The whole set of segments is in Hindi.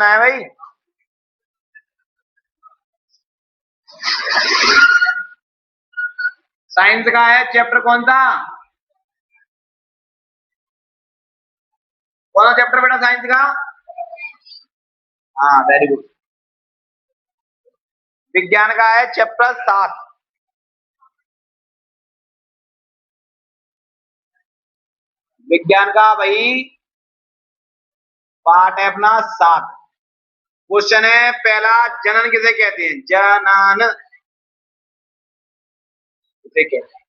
पढ़ना है भाई? साइंस का है चैप्टर कौन सा? कौन सा चैप्टर बेटा साइंस का? हाँ वेरी गुड। विज्ञान का है चैप्टर 7। विज्ञान का भाई पार्ट है अपना 7। क्वेश्चन है पहला, जनन किसे कहते हैं? जनन किसे कहते हैं?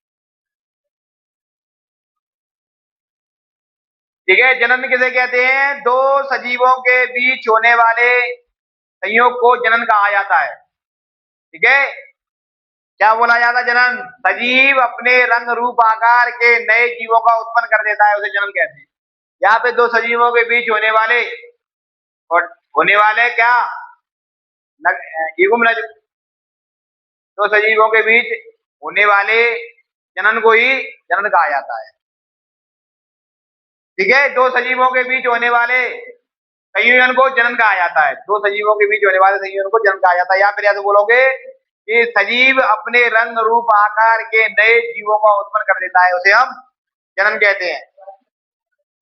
ठीक है, जनन किसे कहते हैं? दो सजीवों के बीच होने वाले संयोग को जनन कहा जाता है। ठीक है, क्या बोला जाता है? जनन। सजीव अपने रंग रूप आकार के नए जीवों का उत्पन्न कर देता है, उसे जनन कहते हैं। यहाँ पे दो सजीवों के बीच होने वाले क्या युग्म नज, दो सजीवों के बीच होने वाले जनन को ही जनन कहा जाता है। ठीक है, दो सजीवों के बीच होने वाले संयोजन को जनन कहा जाता है। दो सजीवों के बीच होने वाले संयोजन को जनन कहा जाता है। या फिर ऐसे बोलोगे कि सजीव अपने रंग रूप आकार के नए जीवों का उत्पन्न कर देता है, उसे हम जनन कहते हैं।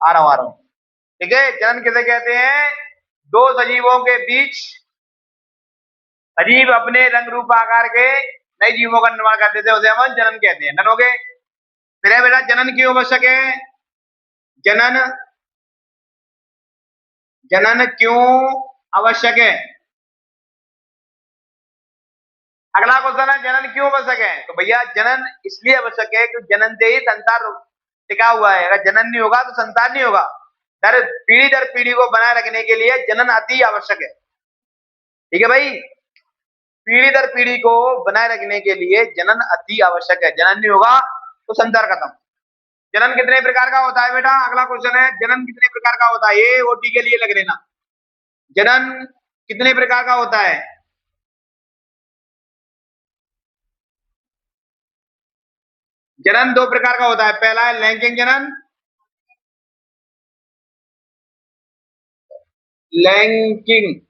आ रहा हूं। ठीक है, जनन किसे कहते हैं? दो सजीवों के बीच, सजीव अपने रंग रूप आकार के नए जीवों का निर्माण कर देते हैं, उसे हम जनन कहते हैं। डन हो गए? फिर है बेटा, जनन क्यों आवश्यक है? जनन जनन क्यों आवश्यक है? अगला क्वेश्चन है, जनन क्यों आवश्यक है? तो भैया जनन इसलिए आवश्यक है कि जनन से ही संसार टिका हुआ है। अगर जनन नहीं होगा तो संसार नहीं होगा। दर पीढ़ी को बनाए रखने के लिए जनन अति आवश्यक है। ठीक है भाई, पीढ़ी दर पीढ़ी को बनाए रखने के लिए जनन अति आवश्यक है। जनन नहीं होगा तो संसार खत्म। जनन कितने प्रकार का होता है बेटा? अगला क्वेश्चन है, जनन कितने प्रकार का होता है? ये ओटी के लिए लग लेना। जनन कितने प्रकार का होता है? जनन दो प्रकार का होता है। पहला है लैंगिक जनन, लैंगिक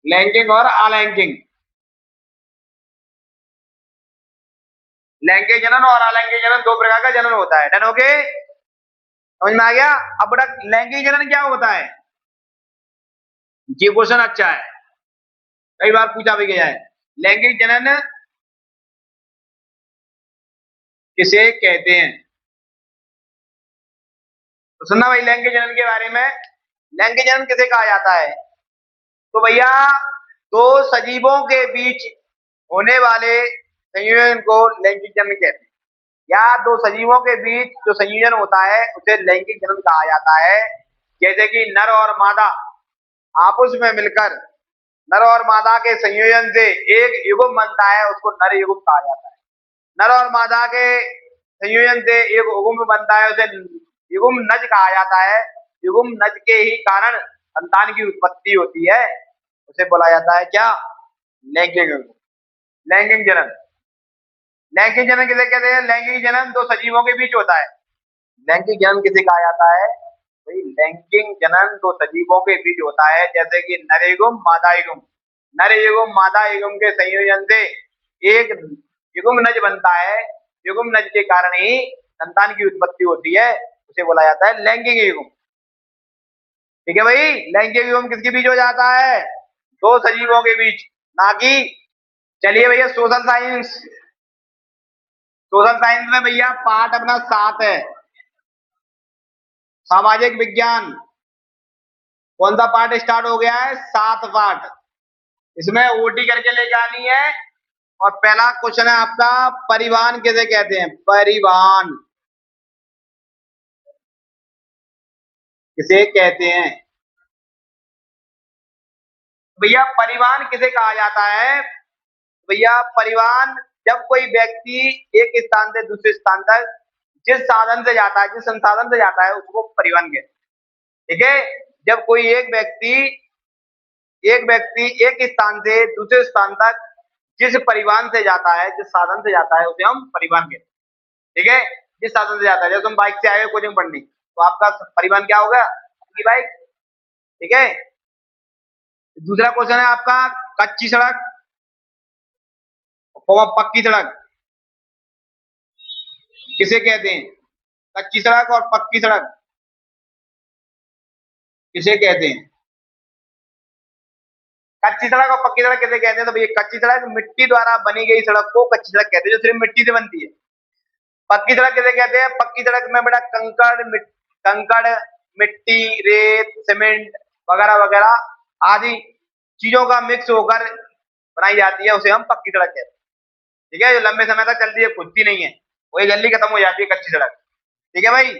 लैंगिक और अलैंगिक। लैंगिक जनन और अलैंगिक जनन दो प्रकार का जनन होता है। डन हो गए? समझ में आ गया? अब बेटा लैंगिक जनन क्या होता है? ये क्वेश्चन अच्छा है, कई बार पूछा भी गया है। लैंगिक जनन किसे कहते हैं? तो सुनना भाई लैंगिक जनन के बारे में। लैंगिक जनन किसे कहा जाता है? तो भैया दो सजीवों के बीच होने वाले संयोजन को लैंगिक जनन कहते हैं। या दो सजीवों के बीच जो संयोजन होता है उसे लैंगिक जनन कहा जाता है। जैसे कि नर और मादा आपस में मिलकर नर और मादा के संयोजन से एक युग्म बनता है, उसको नर युग्म कहा जाता है। नर और मादा के संयोजन से एक युग्म बनता है, उसे युग्म नज कहा जाता है। युग्म नज के ही कारण संतान की उत्पत्ति होती है, उसे बोला जाता है क्या? लैंगिक लैंगिक जनन। लैंगिक जनन किसे कहते हैं? लैंगिक जनन दो सजीवों के बीच होता है। लैंगिक जनन किसे कहा जाता है भाई? लैंगिक जनन दो सजीवों के बीच होता है, जैसे कि नर युग्म मादा युग्म। नर युग्म मादा युग्म के संयोजन से एक युग्म नज बनता है। युग्म नज के कारण ही संतान की उत्पत्ति होती है, उसे बोला जाता है लैंगिक युग्म। ठीक है भाई, लैंगिक युग्म किसके बीच हो जाता है? दो सजीवों के बीच, ना कि। चलिए भैया सोशल साइंस। सोशल साइंस में भैया पार्ट अपना 7 है, सामाजिक विज्ञान। कौन सा पार्ट स्टार्ट हो गया है? 7 पार्ट। इसमें ओटी करके ले जानी है। और पहला क्वेश्चन है आपका, परिवहन किसे कहते हैं? परिवहन किसे कहते हैं? भैया परिवहन किसे कहा जाता है? भैया परिवहन जब कोई व्यक्ति एक स्थान से दूसरे स्थान तक जिस साधन से जाता है, जिस संसाधन से जाता है, उसको परिवहन कहते हैं। ठीक है, जब कोई एक व्यक्ति एक स्थान से दूसरे स्थान तक जिस परिवहन से जाता है, जिस साधन से जाता है, उसे हम परिवहन कहते हैं। ठीक है, जिस साधन से जाता है, जब तुम बाइक से आए हो कोचिंग पढ़ने, तो आपका परिवहन क्या होगा? आपकी बाइक। ठीक है। दूसरा क्वेश्चन है आपका, कच्ची सड़क और पक्की सड़क किसे कहते हैं? कच्ची सड़क और पक्की सड़क किसे कहते हैं? कच्ची सड़क और पक्की सड़क किसे कहते हैं? तो भैया कच्ची सड़क मिट्टी द्वारा बनी गई सड़क को कच्ची सड़क कहते हैं, जो सिर्फ मिट्टी से बनती है। पक्की सड़क किसे कहते हैं? पक्की सड़क में बेटा कंकड़, मिट्टी, रेत, सीमेंट वगैरह वगैरह आदि चीजों का मिक्स होकर बनाई जाती है, उसे हम पक्की सड़क कहते हैं। ठीक है, जो लंबे समय तक चलती है, खुदती नहीं है, वही जल्दी खत्म हो जाती है कच्ची सड़क। ठीक है भाई।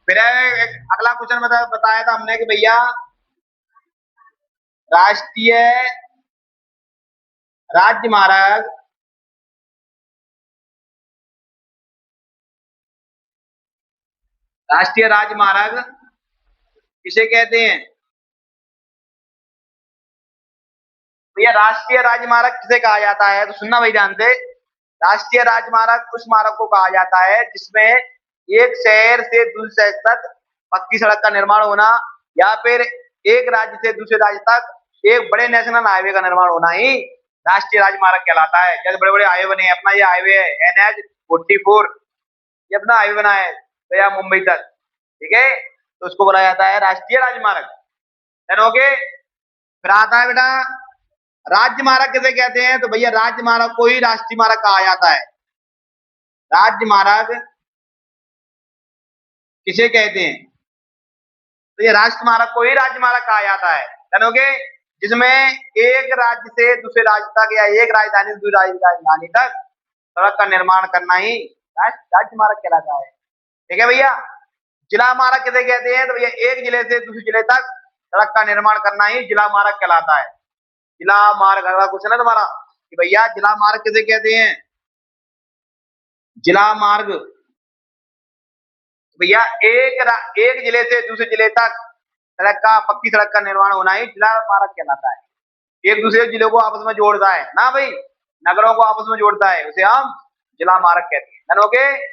फिर अगला क्वेश्चन बताया था हमने कि भैया राष्ट्रीय राजमार्ग राष्ट्रीय राजमार्ग किसे कहते हैं? भैया राष्ट्रीय राजमार्ग किसे कहा जाता है? तो सुनना भाई ध्यान से। राष्ट्रीय राजमार्ग उस मार्ग को कहा जाता है जिसमें एक शहर से दूसरे शहर तक पक्की सड़क का निर्माण होना, या फिर एक राज्य से दूसरे राज्य तक एक बड़े नेशनल हाईवे का निर्माण होना ही राष्ट्रीय राजमार्ग कहलाता है। जैसे बड़े बड़े हाईवे बने, अपना ये हाईवे है NH 44, ये अपना हाईवे बना है गया मुंबई तक, ठीक है, तो उसको बोला जाता है राष्ट्रीय राजमार्ग। ओके। फिर आता है बेटा राज्य मार्ग किसे कहते हैं? तो भैया राज्य मार्ग को ही राष्ट्रीय मार्ग कहा जाता है। राज्य मार्ग किसे कहते हैं? तो ये राष्ट्र मार्ग को ही राज्य मार्ग कहा जाता है, जानोगे, जिसमें एक राज्य से दूसरे राज्य तक या एक राजधानी से दूसरी राजधानी तक सड़क का निर्माण करना ही राज्य मार्ग कहलाता है। ठीक है भैया। जिला मार्ग किसे कहते हैं? तो भैया एक जिले से दूसरे जिले तक सड़क का निर्माण करना ही जिला मार्ग कहलाता है। जिला मार्ग, अगला क्वेश्चन है तुम्हारा कि भैया जिला मार्ग किसे कहते हैं? जिला मार्ग भैया एक जिले से दूसरे जिले तक सड़क का, पक्की सड़क का निर्माण होना ही जिला मार्ग कहलाता है। एक दूसरे जिलों को आपस में जोड़ता है ना भाई, नगरों को आपस में जोड़ता है, उसे हम जिला मार्ग कहते हैं। ओके।